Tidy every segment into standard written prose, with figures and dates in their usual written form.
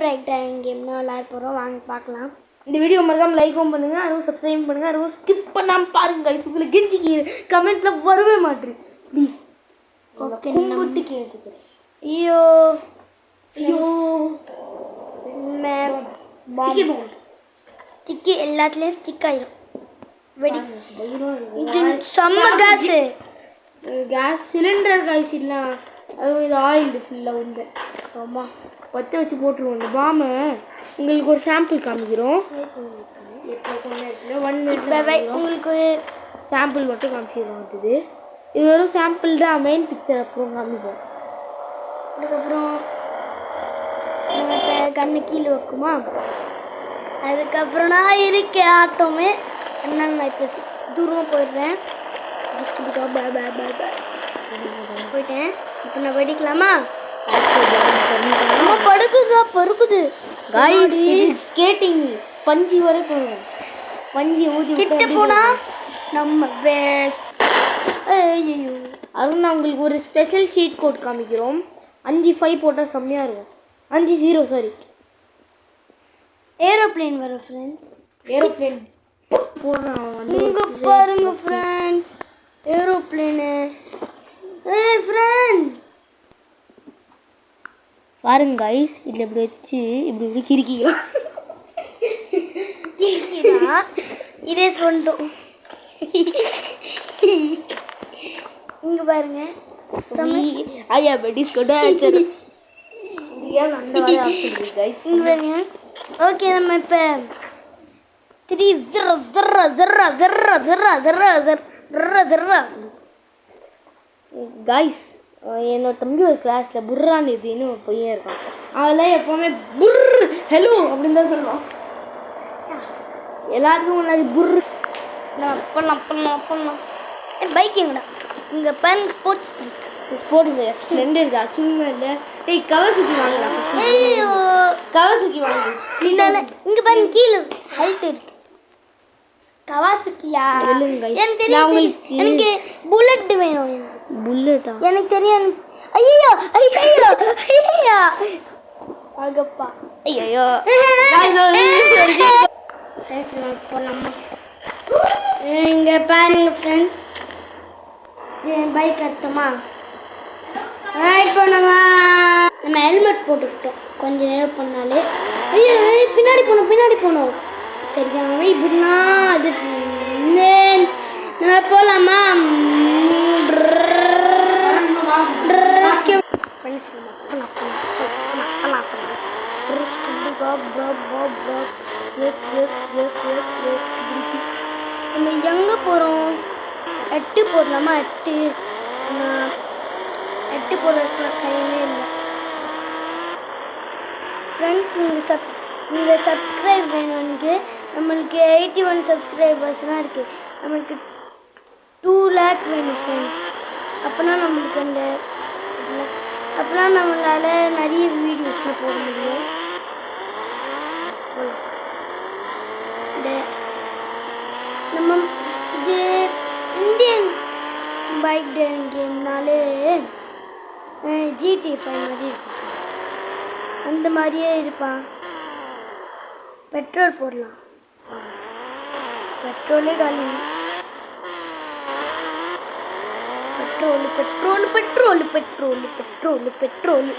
Break time கேம்னா விளையாட போகிறோம். வாங்க பார்க்கலாம். இந்த வீடியோ மறக்காம லைக்கும் பண்ணுங்க, அதுவும் சப்ஸ்கிரைப் பண்ணுங்க, அதுவும் ஸ்கிப் பண்ணாம பாருங்க. உங்களுக்கு கெஞ்சிக்கு கமெண்ட்ல வரவே மாட்டேன் ப்ளீஸ். ஓகே கும்பிட்டு கேட்டுக்கிறேன். ஐயோ ஸ்டிக்கி எல்லாத்துலேயும் ஸ்டிக் ஆயிடும். வெடி இது செம்ம கேஸ் சிலிண்டர் காய்ச்சி இல்லை, அது இது ஆயில் ஃபுல்லாக வந்து ஆமாம் பற்ற வச்சு போட்டுருவோம். இந்த பாமை உங்களுக்கு ஒரு சாம்பிள் காமிக்கிறோம். உங்களுக்கு சாம்பிள் மட்டும் காமிச்சிடுவோம். இது வெறும் சாம்பிள் தான், மெயின் பிக்சர் அப்புறம் காமிப்போம். அதுக்கப்புறம் நம்ம இப்போ கண்ணு கீழே வைக்குமா, அதுக்கப்புறம் நான் இருக்கேன் ஆட்டோமே. அதனால நான் இப்போ தூரமாக போயிடுறேன். போயிட்டேன். இப்போ நான் வெடிக்கலாமா? படுக்குது ஸ்கேட்டிங் பஞ்சி வரை போகணும். பஞ்சி ஊதி கிட்ட போனா நம்ம பெஸ்ட். ஐயோ அதுவும் நான் உங்களுக்கு ஒரு ஸ்பெஷல் சீட் கோட் காமிக்கிறோம். 5-5 போட்டால் செம்மையாக இருக்கும். 5-0 சாரி. ஏரோப்ளேன் வரும் ஃப்ரெண்ட்ஸ். ஏரோப்ளேன் போடுறான். இங்கே பாருங்க ஃப்ரெண்ட்ஸ், ஏரோப்ளேனு. ஃப்ரெண்ட்ஸ் பாருங்க கைஸ், இதில் இப்படி வச்சு இப்படி கிறுக்கிக்கலாம். இதே சொல்லிட்டோம். இங்கே பாருங்க, ஐயா பெட்டிஸ் கூட ஆச்சு. அந்த மாதிரி ஆப்ஷன் இருக்கு கைஸ். இங்கே பாருங்க. ஓகே, நம்ம இப்போ 3 கைஸ், என்னோட தம்பி ஒரு கிளாஸில் புர்ரான்னு இதுன்னு ஒரு பையன் இருக்கான். அவெல்லாம் எப்போவுமே புர் ஹலோ அப்படின்னு தான் சொல்லுவான். எல்லாத்துக்கும் முன்னாடி புர் பண்ணலாம். பைக்கிங்கடா. இங்கே பாருங்க, ஸ்போர்ட்ஸ் பைக் ஸ்ப்ளெண்டர் தான். அசிங்கமா இல்லை. டேய் கவர்சுக்கி வாங்கலாம். ஐயோ கவர்சுக்கி வாங்க. இங்கே பாருங்க, கீழே ஹெல்த் இருக்கு. கவாசுக்கியா? எனக்கு தெரியும். எனக்கு புல்லட் வேணும். புல்லட்டா? எனக்கு தெரியும். ஐயோ ஆகப்பா. ஐயோ போலாமா? இங்கே பாருங்க ஃப்ரெண்ட்ஸ், பைக் எடுத்தோமா, இப்போ நம்ம ஹெல்மெட் போட்டுக்கிட்டோம். கொஞ்சம் நேரம் பண்ணாலே ஐயோ பின்னாடி போகணும் தெரியாம இப்படின்னா அது நம்ம போகலாமா? நம்ம எங்கே போகிறோம்? 8 போடலாமா? 8 போடுறதுக்கு டைமே இல்லை ஃப்ரெண்ட்ஸ். நீங்கள் சப்ஸ்கிரைப் வேணும். எனக்கு நம்மளுக்கு 81 சப்ஸ்கிரைபர்ஸ்லாம் இருக்குது. நம்மளுக்கு 2 lakh வேணும் ஃப்ரெண்ட்ஸ். அப்போனா நம்மளால் நிறைய வீடியோஸ்லாம் போட முடியும். நம்ம இது இந்தியன் பைக் ரைடிங் கேம்னாலே GTA 5 மாதிரி இருக்கும். அந்த மாதிரியே இருப்பான். பெட்ரோல் போடலாம். பெட்ரோலே காலி. பெட்ரோல்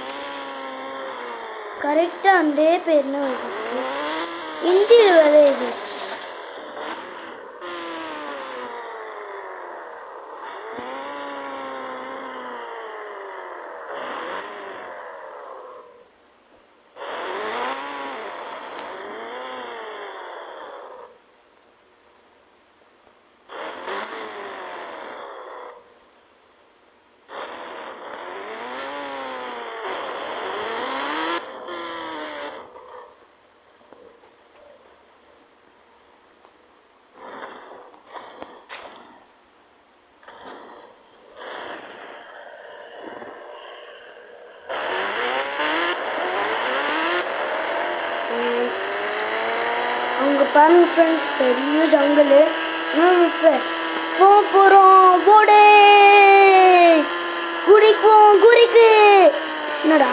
கரெக்டாக அந்த பேர்னா வருது. இந்தியில் வேலை இது. அங்கே பாருங்க ஃப்ரெண்ட்ஸ், பெரிய ஜங்கல். இப்போ போகிறோம். போடே குடிக்கும். என்னடா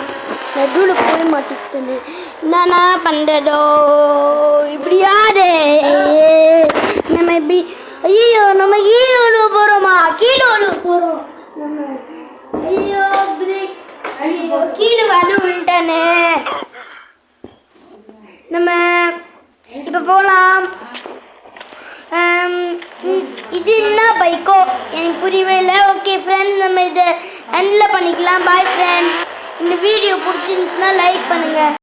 நடுவில் போய் மாட்டிக்கிட்டேன்னு என்னண்ணா பண்ணுறதோ இப்படியாதே நம்ம இப்படி ஐயோ நம்ம கீழே ஒழுவ போகிறோமா கீழே ஒழுவ போகிறோம் நம்ம ஐயோ பிரேக் ஐயோ கீழே வந்து விட்டானே நம்ம இப்போ போகலாம் இது என்ன பைக்கோ எனக்கு புரியவே இல்லை ஓகே ஃப்ரெண்ட்ஸ் நம்ம இதை எண்டில் பண்ணிக்கலாம் பாய் ஃப்ரெண்ட்ஸ் இந்த வீடியோ பிடிச்சிருந்துச்சுன்னா லைக் பண்ணுங்கள்